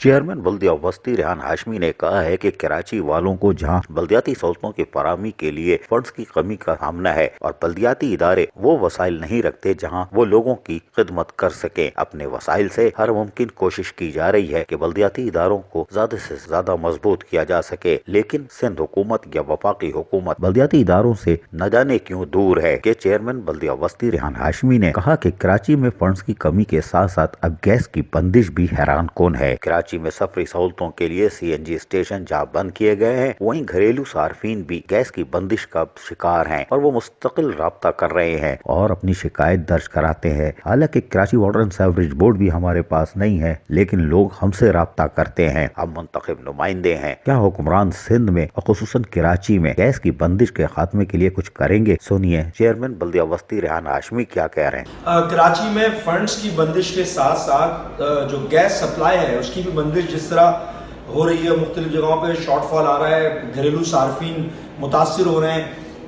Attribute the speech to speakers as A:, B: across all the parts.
A: Chairman بلدیہ وسطی ریحان ہاشمی نے کہا ہے کہ کراچی والوں کو جہاں بلدیاتی سہولتوں کی فراہمی کے لیے فنڈز کی کمی کا سامنا ہے اور بلدیاتی ادارے وہ وسائل نہیں رکھتے جہاں وہ لوگوں کی خدمت کر سکیں، اپنے وسائل سے ہر ممکن کوشش کی جا رہی ہے کہ بلدیاتی اداروں کو زیادہ سے زیادہ مضبوط کیا جا سکے، لیکن سندھ حکومت یا وفاقی حکومت بلدیاتی اداروں سے نہ جانے کیوں دور ہے کہ چیئرمین بلدیہ وسطی ریحان ہاشمی نے کہا کہ کراچی میں فنڈز کی کمی کے ساتھ ساتھ اب گیس کی بندش بھی حیران کن ہے۔ کراچی میں سفری سہولتوں کے لیے سی این جی اسٹیشن جہاں بند کیے گئے ہیں، وہیں گھریلو صارفین بھی گیس کی بندش کا شکار ہیں اور وہ مستقل رابطہ کر رہے ہیں اور اپنی شکایت درج کراتے ہیں۔ حالانکہ Karachi water and sewerage board بھی ہمارے پاس نہیں ہے، لیکن لوگ ہم سے رابطہ کرتے ہیں، ہم منتخب نمائندے ہیں۔ کیا حکمران سندھ میں اور خصوصاً کراچی میں گیس کی بندش کے خاتمے کے لیے کچھ کریں گے؟ سنیے چیئرمین بلدیہ وسطی ریحان ہاشمی کیا کہہ رہے ہیں۔
B: کراچی میں فنڈز کی بندش کے ساتھ ساتھ جو گیس سپلائی ہے اس کی بھی بندش جس طرح ہو رہی ہے، مختلف جگہوں پہ شارٹ فال آ رہا ہے، گھریلو صارفین متاثر ہو رہے ہیں،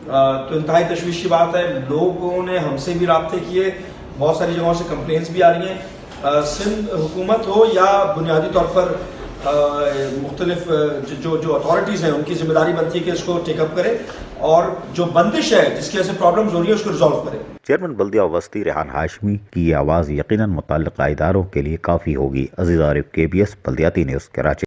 B: تو انتہائی تشویش کی بات ہے۔ لوگوں نے ہم سے بھی رابطے کیے، بہت ساری جگہوں سے کمپلینس بھی آ رہی ہیں۔ سندھ حکومت ہو یا بنیادی طور پر مختلف جو اتھارٹیز ہیں ان کی ذمہ داری بنتی ہے کہ اس کو ٹیک اپ کرے اور جو بندش ہے جس کی وجہ سے پرابلمز ہو رہی ہے اس کو ریزالو کرے۔
A: چیئرمین بلدیہ وسطی ریحان ہاشمی کی یہ آواز یقیناً متعلقہ اداروں کے لیے کافی ہوگی۔ عزیز عارف، KBS بلدیاتی نیوز، کراچی۔